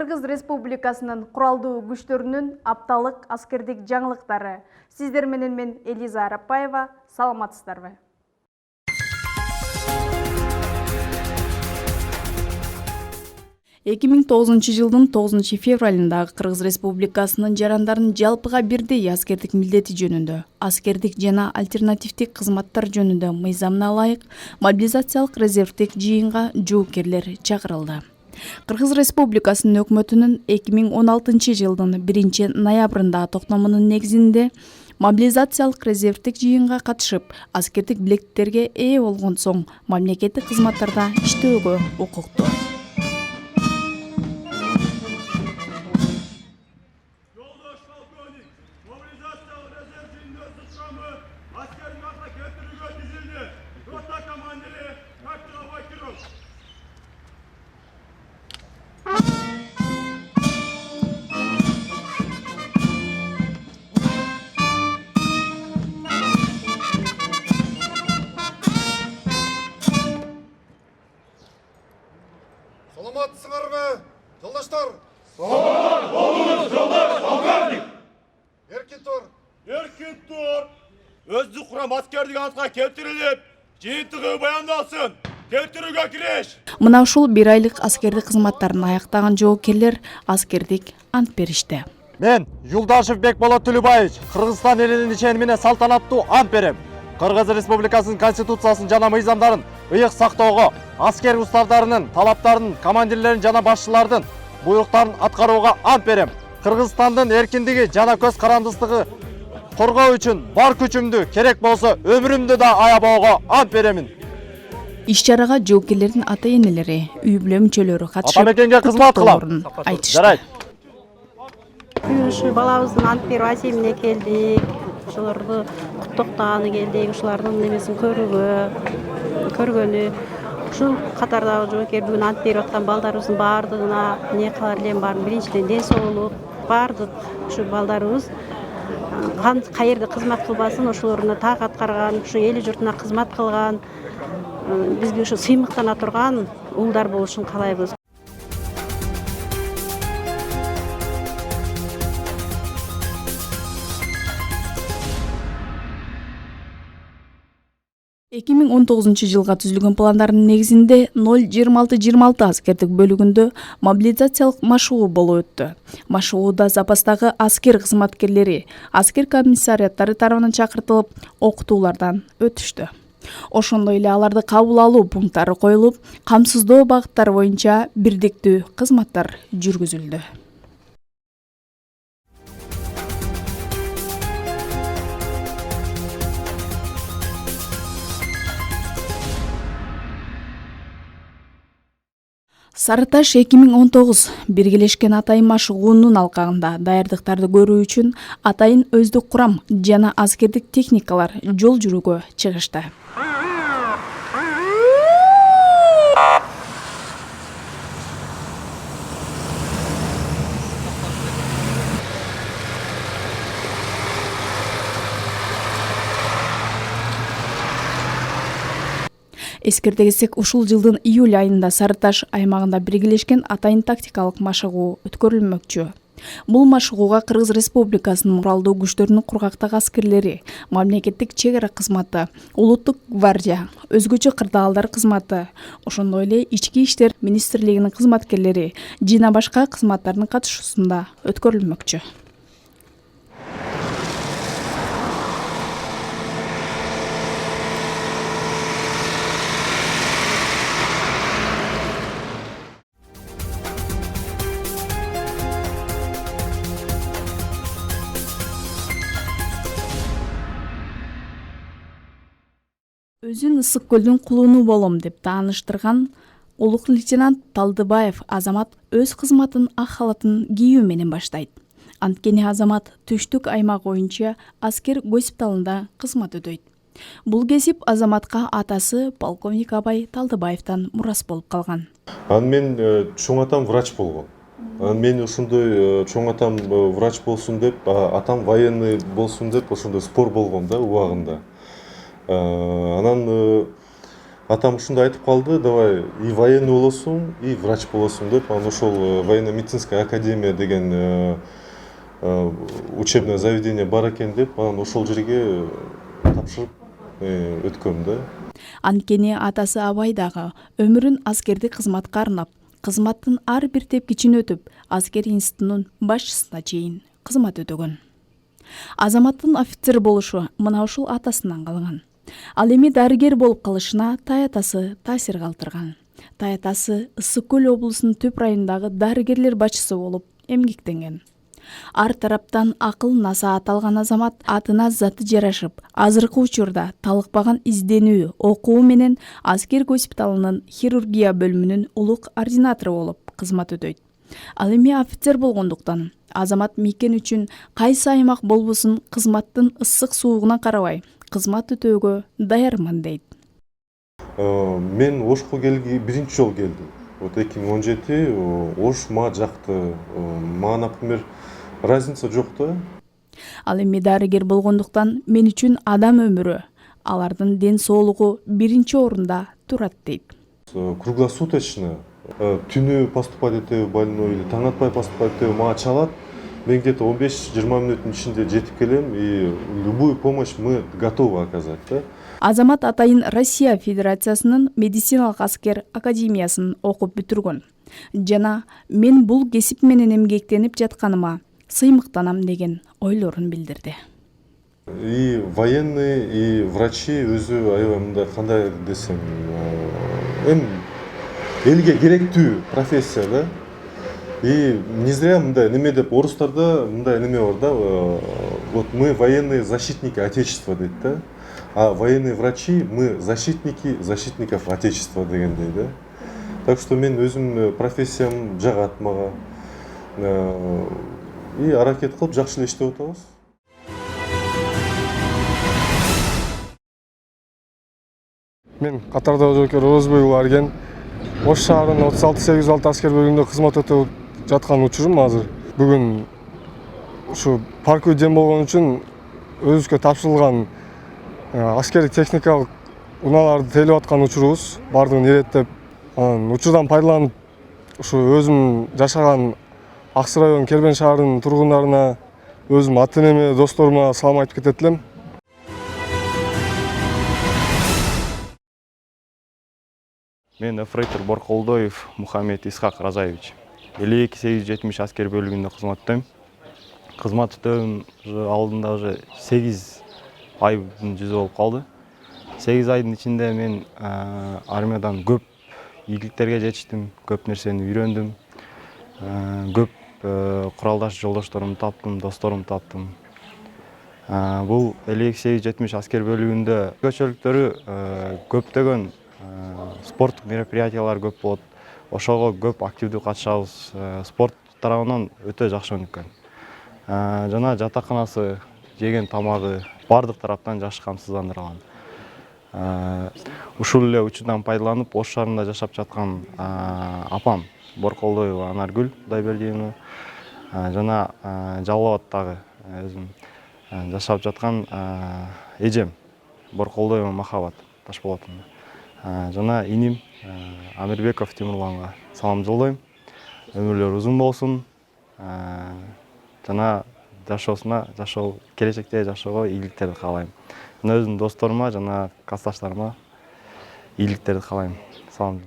Кыргыз Республикасынын куралдуу күчтөрүнүн апталык аскердик жаңылыктары. Сиздер менен мен Элиза Арапбаева, саламатсыздарбы? жылдын 9 февралындагы Кыргыз Республикасынын жарандарын жалпыга бирдей аскердик милдети жөнүндө, аскердик жана альтернативдик кызматтар жөнүндө мыйзамына ылайык мобилизациялык резервдик жыйынга жоокерлер чакырылды. Кыргыз Республикасынын өкмөтүнүн 2016 жылдын 1 ноябрындагы токтомунун негизинде мобилизациялык резервдик жыйынга катышып, аскердик билеттерге ээ болгон соң мамлекеттик кызматтарда иштөөгө укуктуу. Саламатсыңарбы, жолдаштар? Саламат болуңуз, жолдаш полковник. Эркин тур. Эркин тур. Өздүк курам аскердик антка келтирилип, жыйынтыгы баяндалсын. Келтирүүгө кириш. Мына ушул 1 айлык аскердик кызматтарын аяктаган жоокерлер аскердик ант беришти. Мен Юлдашев Бекболот Төлөбаевич, Кыргызстан элинин ишени менен салтанаттуу ант берем. Кыргыз Республикасынын конституциясын жана мыйзамдарын ыйык сактоого, аскер уставдарынын талаптарын, командирлерин жана башчылардын буйруктарын аткарууга ант берем. Кыргызстандын эркиндиги жана көз карандысыздыгы коргоо үчүн бар күчүмдү, керек болсо өмүрүмдү да аябоого ант беремин. Иш-чарага жоокерлердин ата-энелери, үй бүлө мүчөлөрү катышып, Атамекенге кызмат кылам. айтышты. Ушу балабыздын ант берүү асемине келдик. Ошолорду куттуктааны келдик, ушулардын немесин көргөнү. Ушул катардагы жоокер бүгүн ант берип аткан балдарыбыздын баардыгына эмне кылар элем баарын биринчиден ден соолук, баардык ушу балдарыбыз каерде кызмат кылбасын, ошолоруна так аткарган, ушу эли журтуна кызмат кылган, бизге ушу сыймыктана турган уулдар болушун каалайбыз. 2019 жылга түзүлгөн пландардын негизинде 0-26-26 аскердик бөлүгүндө мобилизациялык машыгуу болуп өттү. Машыгууда запастагы аскер кызматкерлери, аскер комиссариаттары тарабынан чакыртылып, окутуулардан өтүштү. Ошондой эле аларды кабыл алуу пункттары коюлуп, камсыздоо багыттары боюнча бирдиктүү кызматтар жүргүзүлдү. Сарыташ 2019 биргелешкен атайын машыгуунун алкагында даярдыктарды көрүү үчүн атайын өздүк курам жана аскердик техникалар жол жүрүүгө чыгышты. Эскерте кетсек, ушул жылдын июль айында Сарыташ аймагында биргелешкен атайын тактикалык машыгуу өткөрүлмөкчү. Бул машыгууга Кыргыз Республикасынын куралдуу күчтөрүнүн кургактагы аскерлери, мамлекеттик чек ара кызматы, улуттук гвардия, өзгөчө кырдаалдар кызматы, ошондой эле Ички иштер министрлигинин кызматкерлери жана башка кызматтардын катышуусунда өткөрүлмөкчү. Өзүн Ысык көлдүн кулуну болом деп тааныштырган улук лейтенант Талдыбаев Азамат өз кызматын ак халатын кийүү менен баштайт. Анткени Азамат түштүк аймак боюнча аскер госпиталында кызмат өтөйт. Бул кесип Азаматка атасы полковник Абай Талдыбаевтан мурас болуп калган. Мен чоң атам врач болгон. Мен ошондой чоң атам врач болсун деп, атам военный болсун деп ошондой спор болгон да убагында. Анан атам ушундай айтып калды: давай и военный болосуң, и врач болосуң деп. Анан ошол военно-медицинская академия деген учебное заведение бар экен деп, анан ошол жерге тапшырып өткөм да. Анткени атасы Абай дагы өмүрүн аскердик кызматка арнап, кызматтын ар бир тепкичин өтүп, аскер институтунун башчысына чейин кызмат өтөгөн. Азаматтын офицер болушу мына ушул атасынан калган. Ал эми дарыгер болуп калышына таятасы таасир калтырган. Таятасы Ысык Көл облусунун Түп районундагы дарыгерлер башчысы болуп эмгектенген. Ар тараптан акыл насаат алган азамат атына заты жарашып, азыркы учурда талыкпаган изденүү, окуу менен аскер госпиталынын хирургия бөлүмүнүн улук ординатору болуп кызмат өтөйт. Ал эми офицер болгондуктан азамат мекен үчүн кайсы аймак болбосун кызматтын ысык суугуна карабай кызмат өтөөгө даярмын дейт. Мен Ошко биринчи жолу келдим. Вот 2017 Ош мага жакты. Мага, например, разница жок да. Ал эми дарыгер болгондуктан мен үчүн адам өмүрү, алардын ден соолугу биринчи орунда турат дейт. Круглосуточно түнү поступать этеби больной или таң атпай поступать этеби мага чалат. Мен где-то 15-20 мүнөттүн ичинде жетип келем, и любую помощь мы готовы оказать, да. Азамат атайын Россия Федерациясынын медициналык аскер академиясын окуп бүтүргөн. Жана мен бул кесип менен эмгектенип жатканыма сыймыктанам деген ойлорун билдирди. И военный, и врачи өзү аябай мындай кандай десем, эми элге керектүү профессия да. И не зря мындай неме деп, орустарда мындай неме бар да, вот мы военные защитники Отечества дейт да, а военные врачи мы защитники защитников Отечества дегендей да. Так что мен өзүм профессиям жагат мага, и аракет кылып жакшы эле иштеп атабыз. Мен катарда жоокер Оозбой уулу Арген, Ош шаарынын 36-806 аскер бөлүмүндө кызмат өтөп жаткан учурум азыр. Бүгүн ушу парктүү дем болгон үчүн өзүбүзгө тапшырылган аскердик техникалык унааларды тейлеп аткан учурубуз бардыгын иреттеп, анан учурдан пайдаланып ушу өзүм жашаган Аксы район Кербен шаарынын тургундарына, өзүм ата-энеме, досторума салам айтып кетет элем. Мен эфрейтор Борколдоев Мухаммед Исхак Разаевич. 52-870 аскер бөлүгүндө кызмат өтөйм. Кызмат өтөм алдында уже 8 айдын жүзү болуп калды. 8 айдын ичинде мен армиядан көп ийгиликтерге жетиштим, көп нерсени үйрөндүм. Көп куралдаш жолдошторумду таптым, досторумду таптым. Бул 52-870 аскер бөлүгүндө көчөлүктөрү көптөгөн спорттук мероприятиялар көп болот. Ошого көп активдүү катышабыз. Спорт тарабынан өтө жакшы өнүккөн. Жана жатаканасы, жеген тамагы бардык тараптан жакшы камсыздандырылган. Ушул эле учурдан пайдаланып, Ош шаарында жашап жаткан апам Борколдоева Анаргүл Кудайбердиевна жана Жалал Абадтагы өзүм жашап жаткан эжем Борколдоева Махабат Ташболотовна жана иним Амирбеков Тимурланга салам жолдойм. Өмүрлөрү узун болсун. Жана келечекте жашоого ийгиликтерди каалайм. Жана өзүмдүн досторума жана кассташтарыма ийгиликтерди каалайм. Салам.